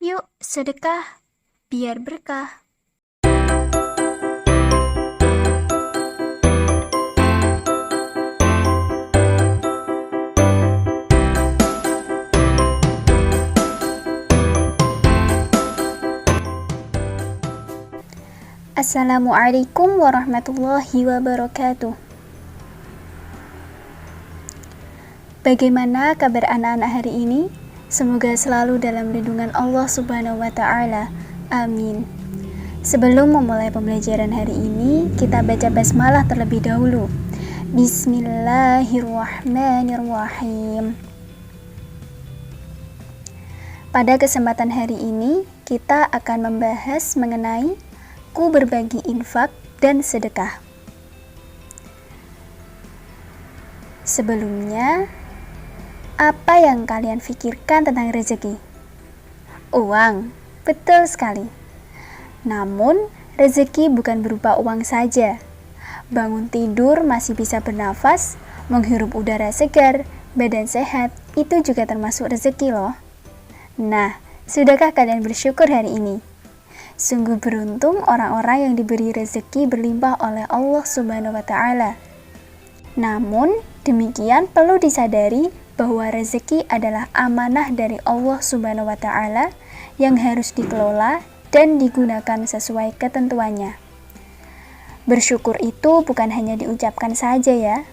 Yuk sedekah, biar berkah. Assalamualaikum warahmatullahi wabarakatuh. Bagaimana kabar anak-anak hari ini? Semoga selalu dalam lindungan Allah Subhanahu wa Ta'ala. Amin. Sebelum memulai pembelajaran hari ini, kita baca basmalah terlebih dahulu. Bismillahirrahmanirrahim. Pada kesempatan hari ini, kita akan membahas mengenai ku berbagi infak dan sedekah. Sebelumnya, apa yang kalian pikirkan tentang rezeki? Uang, betul sekali. Namun, rezeki bukan berupa uang saja. Bangun tidur masih bisa bernafas, menghirup udara segar, badan sehat, itu juga termasuk rezeki loh. Nah, sudahkah kalian bersyukur hari ini? Sungguh beruntung orang-orang yang diberi rezeki berlimpah oleh Allah Subhanahu wa Ta'ala. Namun, demikian perlu disadari bahwa rezeki adalah amanah dari Allah Subhanahu wa Ta'ala yang harus dikelola dan digunakan sesuai ketentuannya. Bersyukur itu bukan hanya diucapkan saja ya.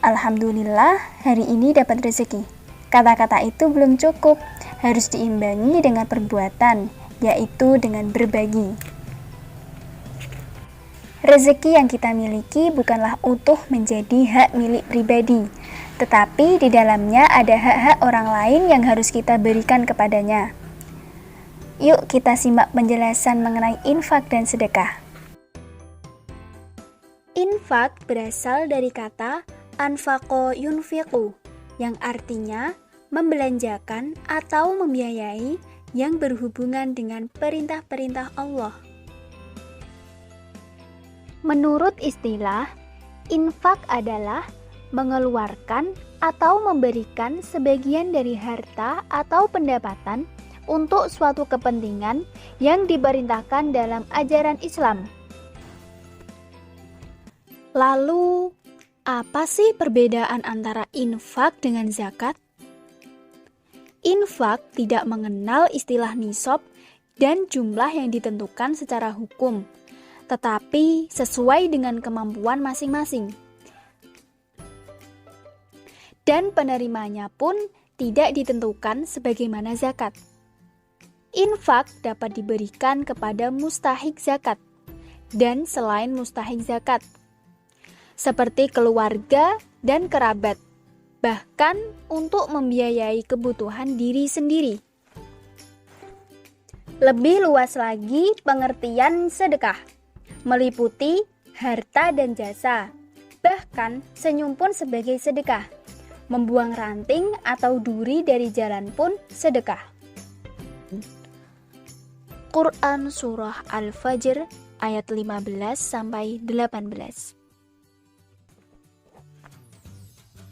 Alhamdulillah, hari ini dapat rezeki. Kata-kata itu belum cukup, harus diimbangi dengan perbuatan, yaitu dengan berbagi. Rezeki yang kita miliki bukanlah utuh menjadi hak milik pribadi, tetapi di dalamnya ada hak-hak orang lain yang harus kita berikan kepadanya. Yuk kita simak penjelasan mengenai infak dan sedekah. Infak berasal dari kata anfaqo yunfiqu, yang artinya membelanjakan atau membiayai yang berhubungan dengan perintah-perintah Allah. Menurut istilah, infak adalah mengeluarkan atau memberikan sebagian dari harta atau pendapatan untuk suatu kepentingan yang diperintahkan dalam ajaran Islam. Lalu, apa sih perbedaan antara infak dengan zakat? Infak tidak mengenal istilah nisab dan jumlah yang ditentukan secara hukum, tetapi sesuai dengan kemampuan masing-masing. Dan penerimanya pun tidak ditentukan sebagaimana zakat. Infak dapat diberikan kepada mustahik zakat dan selain mustahik zakat, seperti keluarga dan kerabat, bahkan untuk membiayai kebutuhan diri sendiri. Lebih luas lagi pengertian sedekah, meliputi harta dan jasa, bahkan senyum pun sebagai sedekah. Membuang ranting atau duri dari jalan pun sedekah. Quran Surah Al-Fajr ayat 15-18.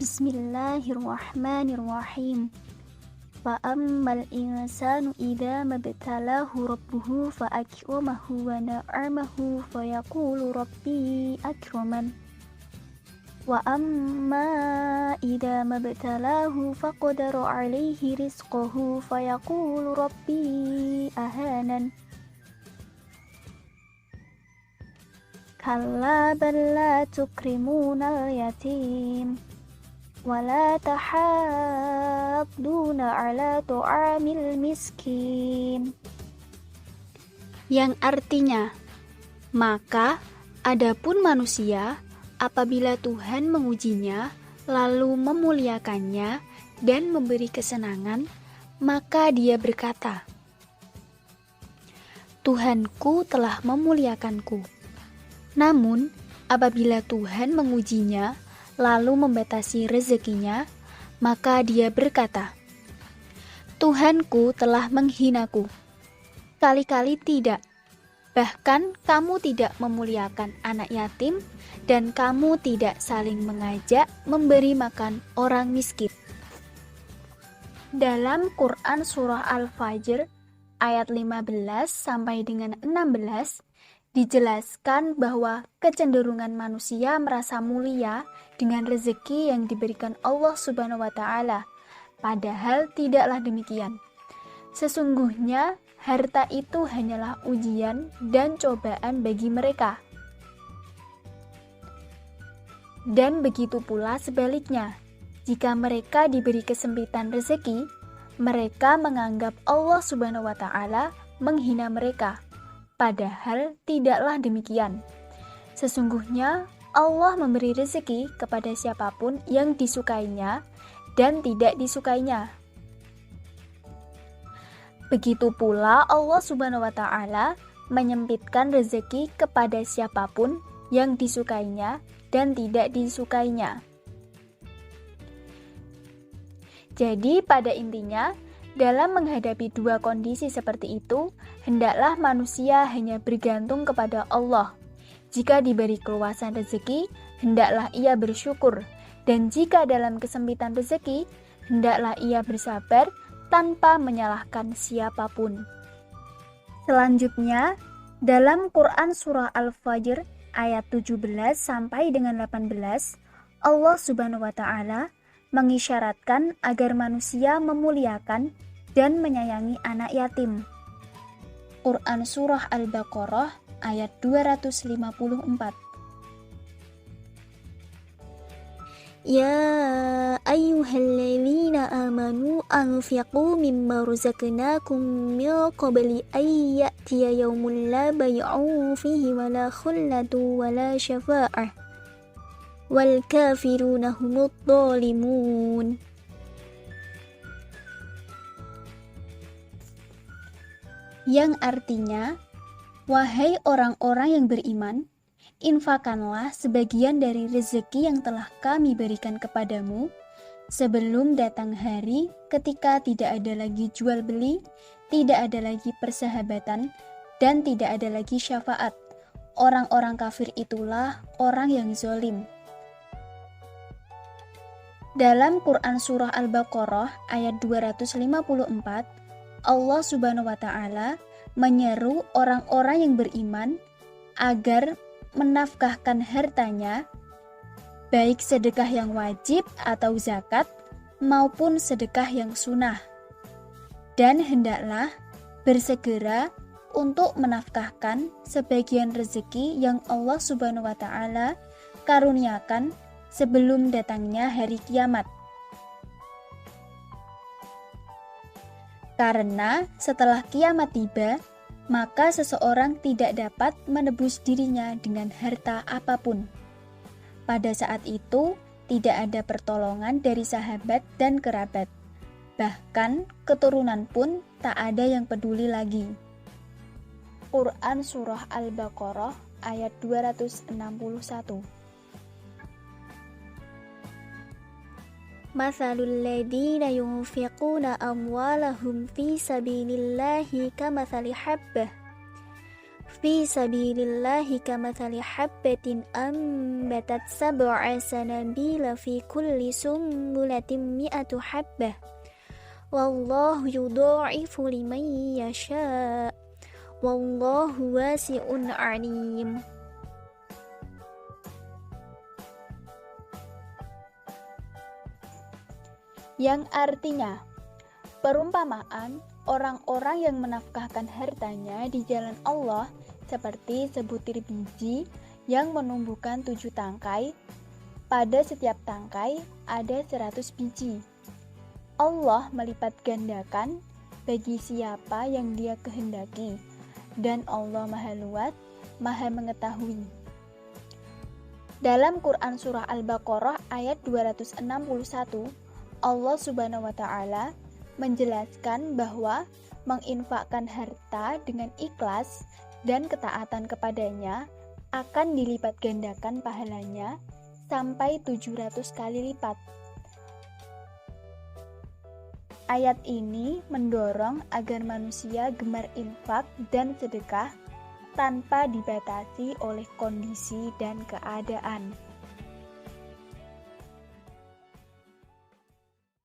Bismillahirrahmanirrahim. Fa'ammal insanu idza mabtalahu rabbuhu fa'akramahu wa na'amahu fayaqulu rabbi akraman. Wa amma idza mabtalahu faqadara 'alaihi rizqahu fayaqulu rabbi ahanan. Kalla bal la tukrimunal yatim wala tahadduna ala tu'amil miskin, yang artinya, maka adapun manusia apabila Tuhan mengujinya lalu memuliakannya dan memberi kesenangan, maka dia berkata, Tuhanku telah memuliakanku. Namun apabila Tuhan mengujinya lalu membatasi rezekinya, maka dia berkata, Tuhanku telah menghinaku. Kali-kali tidak. Bahkan kamu tidak memuliakan anak yatim dan kamu tidak saling mengajak memberi makan orang miskin. Dalam Quran Surah Al-Fajr ayat 15 sampai dengan 16 dijelaskan bahwa kecenderungan manusia merasa mulia dengan rezeki yang diberikan Allah Subhanahu wa taala, padahal tidaklah demikian. Sesungguhnya harta itu hanyalah ujian dan cobaan bagi mereka. Dan begitu pula sebaliknya, jika mereka diberi kesempitan rezeki, mereka menganggap Allah Subhanahu wa taala menghina mereka, padahal tidaklah demikian. Sesungguhnya Allah memberi rezeki kepada siapapun yang disukainya dan tidak disukainya. Begitu pula Allah Subhanahu wa taala menyempitkan rezeki kepada siapapun yang disukainya dan tidak disukainya. Jadi pada intinya, dalam menghadapi dua kondisi seperti itu, hendaklah manusia hanya bergantung kepada Allah. Jika diberi keluasan rezeki, hendaklah ia bersyukur, dan jika dalam kesempitan rezeki, hendaklah ia bersabar tanpa menyalahkan siapapun. Selanjutnya, dalam Quran Surah Al-Fajr ayat 17 sampai dengan 18, Allah Subhanahu wa taala mengisyaratkan agar manusia memuliakan dan menyayangi anak yatim. Quran Surah Al-Baqarah ayat 254. Ya ayyuhalladzina amanu anfiqu mimma razaqnakum min qabli an ya'tiya yawmun la bay'un fihi wala khullatu wala syafa'ah wal kafiruna humud dhalimun. Yang artinya, wahai orang-orang yang beriman, infakkanlah sebagian dari rezeki yang telah kami berikan kepadamu sebelum datang hari ketika tidak ada lagi jual beli, tidak ada lagi persahabatan, dan tidak ada lagi syafaat. Orang-orang kafir itulah orang yang zalim. Dalam Quran Surah Al-Baqarah ayat 254, Allah Subhanahu wa taala menyeru orang-orang yang beriman agar menafkahkan hartanya, baik sedekah yang wajib atau zakat maupun sedekah yang sunnah, dan hendaklah bersegera untuk menafkahkan sebagian rezeki yang Allah Subhanahu wa taala karuniakan sebelum datangnya hari kiamat. Karena setelah kiamat tiba, maka seseorang tidak dapat menebus dirinya dengan harta apapun. Pada saat itu, tidak ada pertolongan dari sahabat dan kerabat. Bahkan keturunan pun tak ada yang peduli lagi. Quran Surah Al-Baqarah ayat 261. Mathalul ladzina yunfiquna amwalahum fi sabilillahi kamathali habbatin ambatat sab'a sanabila fi kulli sumbulatin mi'atu habbah wallahu yudha'ifu liman yasha' wallahu wasi'un 'alim. Yang artinya, perumpamaan orang-orang yang menafkahkan hartanya di jalan Allah seperti sebutir biji yang menumbuhkan 7 tangkai. Pada setiap tangkai ada 100 biji. Allah melipat gandakan bagi siapa yang Dia kehendaki, dan Allah Maha Luas, Maha Mengetahui. Dalam Quran Surah Al-Baqarah ayat 261, Allah Subhanahu wa taala menjelaskan bahwa menginfakkan harta dengan ikhlas dan ketaatan kepadanya akan dilipat gandakan pahalanya sampai 700 kali lipat. Ayat ini mendorong agar manusia gemar infak dan sedekah tanpa dibatasi oleh kondisi dan keadaan.